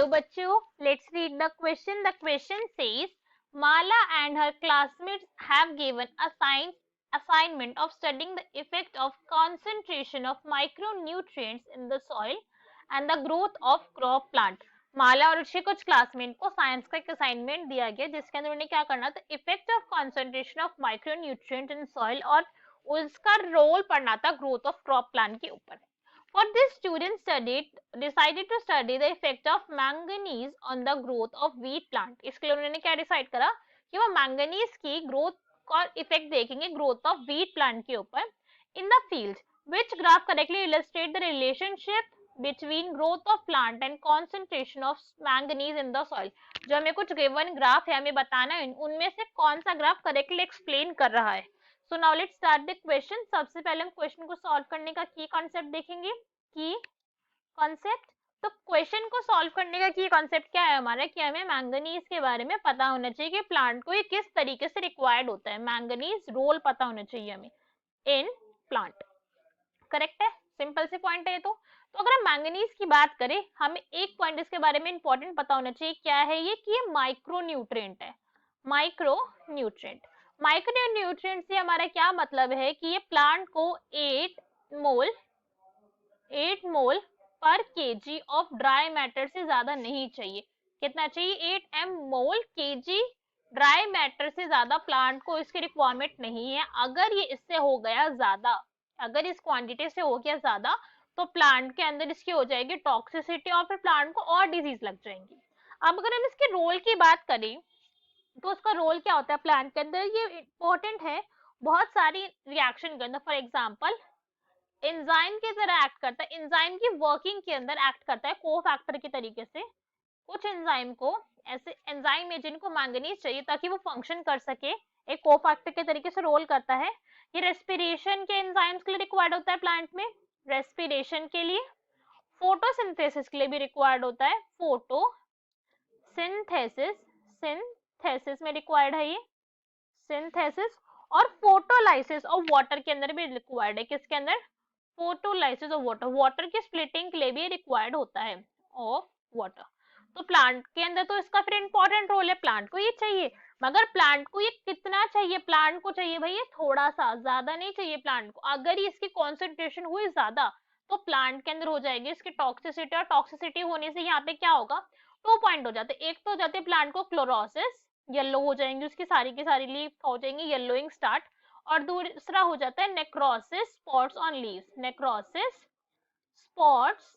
Hello बच्चों, let's read the question. The question says Mala and her classmates have given a assignment of studying the effect of concentration of micronutrients in the soil and the growth of crop plant. माला और उसके कुछ classmate को science का एक assignment दिया गया जिसके अंदर उन्हें क्या करना था, effect of concentration of micronutrient in soil और उसका रोल पढ़ना था ग्रोथ ऑफ क्रॉप प्लांट के ऊपर. For this, students decided to study the effect of manganese on the growth of wheat plant. इसके लिए उन्होंने क्या डिसाइड करा कि वो मैंगनीज की ग्रोथ का इफेक्ट देखेंगे ग्रोथ ऑफ व्हीट प्लांट के ऊपर. In the field which graph correctly illustrate the relationship between growth of plant and concentration of manganese in the soil. जो हमें कुछ गिवन ग्राफ है, हमें बताना है उनमें से कौन सा ग्राफ करेक्टली एक्सप्लेन कर रहा है. So now let's start the question. सबसे पहले हम क्वेश्चन को सॉल्व करने का की कॉन्सेप्ट देखेंगे. की कॉन्सेप्ट, तो क्वेश्चन को सॉल्व करने का की कॉन्सेप्ट क्या है हमारा, कि हमें मैंगनीज के बारे में पता होना चाहिए कि प्लांट को ये किस तरीके से रिक्वायर्ड होता है. मैंगनीज रोल पता होना चाहिए हमें इन प्लांट. करेक्ट है, सिंपल से पॉइंट है. तो अगर हम मैंगनीज की बात करें, हमें एक पॉइंट इसके बारे में इंपॉर्टेंट पता होना चाहिए. क्या है ये, कि ये माइक्रोन्यूट्रिएंट है. माइक्रोन्यूट्रिएंट से हमारा क्या मतलब है कि ये प्लांट को 8 मोल पर केजी ऑफ ड्राई मैटर से ज्यादा नहीं चाहिए. कितना चाहिए, 8 मोल केजी ड्राई मैटर से ज्यादा प्लांट को इसकी रिक्वायरमेंट नहीं है. अगर ये इससे हो गया ज्यादा, अगर इस क्वांटिटी से हो गया ज्यादा, तो प्लांट के अंदर इसकी हो जाएगी टॉक्सिसिटी और फिर प्लांट को और डिजीज लग जाएंगी. अब अगर हम इसके रोल की बात करें, तो उसका रोल क्या होता है प्लांट के अंदर, ये इंपॉर्टेंट है बहुत सारी रिएक्शन के अंदर. फॉर एग्जांपल एंजाइम की तरह एक्ट करता है, एंजाइम की वर्किंग के अंदर एक्ट करता है कोफैक्टर के तरीके से. कुछ एंजाइम को ऐसे एंजाइम है जिनको मैंगनीज चाहिए ताकि वो फंक्शन कर सके, एक कोफैक्टर के तरीके से रोल करता है. ये रेस्पिरेशन के एंजाइम्स के लिए रिक्वायर्ड होता है प्लांट में, रेस्पिरेशन के लिए. फोटोसिंथेसिस के लिए भी रिक्वायर्ड होता है, सिंथेसिस में रिक्वायर्ड है ये सिंथेसिस. और फोटोलाइसिस ऑफ वाटर के अंदर भी रिक्वायर्ड है. किसके अंदर, फोटोलाइसिस ऑफ वाटर, वाटर की स्प्लिटिंग के लिए भी रिक्वायर्ड होता है ऑफ वाटर. तो प्लांट के अंदर तो इसका फिर इंपॉर्टेंट रोल है, प्लांट को ये चाहिए. मगर प्लांट को ये कितना चाहिए, प्लांट को चाहिए भाई ये थोड़ा सा, ज्यादा नहीं चाहिए प्लांट को. अगर इसकी कॉन्सेंट्रेशन हुई ज्यादा तो प्लांट के अंदर हो जाएगी इसकी टॉक्सिसिटी, और टॉक्सिसिटी होने से यहाँ पे क्या होगा, 2 पॉइंट हो जाते. एक तो हो जाते प्लांट को क्लोरोसिस, येलो हो जाएंगी उसकी सारी की सारी लीफ हो जाएंगी येलोइंग स्टार्ट. और दूसरा हो जाता है necrosis spots on leaves, necrosis spots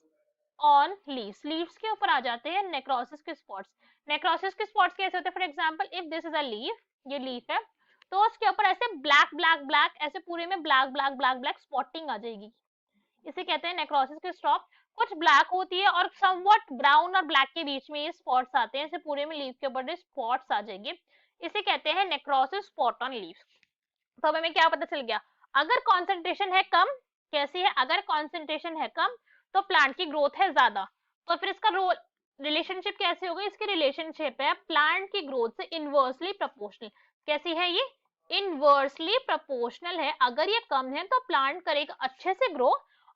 on leaves, leaves के ऊपर आ जाते हैं नेक्रोसिस के स्पॉट्स. नेक्रोसिस के स्पॉट्स कैसे होते हैं, for example if this is a leaf, ये लीफ है, तो उसके ऊपर ऐसे ब्लैक ब्लैक ब्लैक ऐसे पूरे में black black black black spotting आ जाएगी. इसे कहते हैं नेक्रोसिस के स्टॉप. कुछ ब्लैक होती है और समवट ब्राउन और ब्लैक के बीच में ये स्पॉट्स आते हैं, ऐसे पूरे में लीफ के ऊपर स्पॉट्स आ जाएंगे. इसे कहते हैं नेक्रोसिस स्पॉट ऑन लीव्स. तो हमें क्या पता चल गया, अगर कॉन्सेंट्रेशन है कम, कैसी है, अगर कॉन्सेंट्रेशन है कम तो प्लांट की ग्रोथ है ज्यादा. तो फिर इसका रोल रिलेशनशिप कैसे होगा, इसकी रिलेशनशिप है प्लांट की ग्रोथ से इनवर्सली प्रोपोर्शनल. कैसी है ये, इनवर्सली प्रोपोर्शनल है. अगर ये कम है तो प्लांट करेगा अच्छे से ग्रो,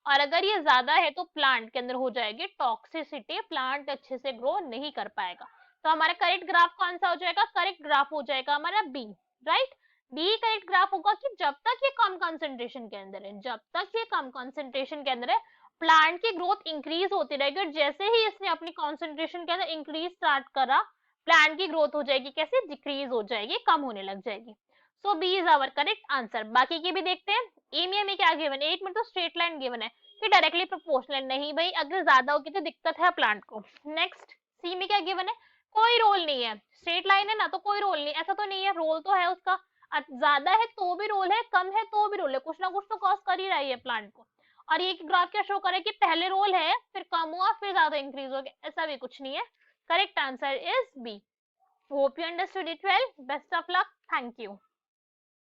और अगर ये ज्यादा है तो प्लांट के अंदर हो जाएगी टॉक्सिसिटी, प्लांट अच्छे से ग्रो नहीं कर पाएगा. तो हमारा करेक्ट ग्राफ कौन सा हो जाएगा, करेक्ट ग्राफ हो जाएगा हमारा B. Right, B correct graph होगा कि जब तक ये कम कंसंट्रेशन के अंदर है, जब तक ये कम कंसंट्रेशन के अंदर है प्लांट की ग्रोथ इंक्रीज होती रहेगी. और जैसे ही इसने अपनी कंसंट्रेशन के अंदर इंक्रीज स्टार्ट करा, प्लांट की ग्रोथ हो जाएगी कैसे, डिक्रीज हो जाएगी, कम होने लग जाएगी. So B is our correct answer. बाकी की भी देखते हैं. ए में हमें क्या गिवन है, 8 में तो स्ट्रेट लाइन गिवन है कि डायरेक्टली प्रोपोर्शनल नहीं भाई, अगर ज्यादा होगी तो दिक्कत है प्लांट को. नेक्स्ट सी में क्या गिवन है, कोई रोल नहीं है, स्ट्रेट लाइन है ना तो कोई रोल नहीं, ऐसा तो नहीं है, रोल तो है उसका, ज्यादा है तो भी रोल है, कम है तो भी रोल है, कुछ ना कुछ तो कॉज कर ही रही है प्लांट को. और ये ग्राफ क्या शो करे कि पहले रोल है फिर कम हुआ फिर ज्यादा इंक्रीज हो गया, ऐसा भी कुछ नहीं है. Correct answer is B. Hope you understood it well. Best of luck. Thank you.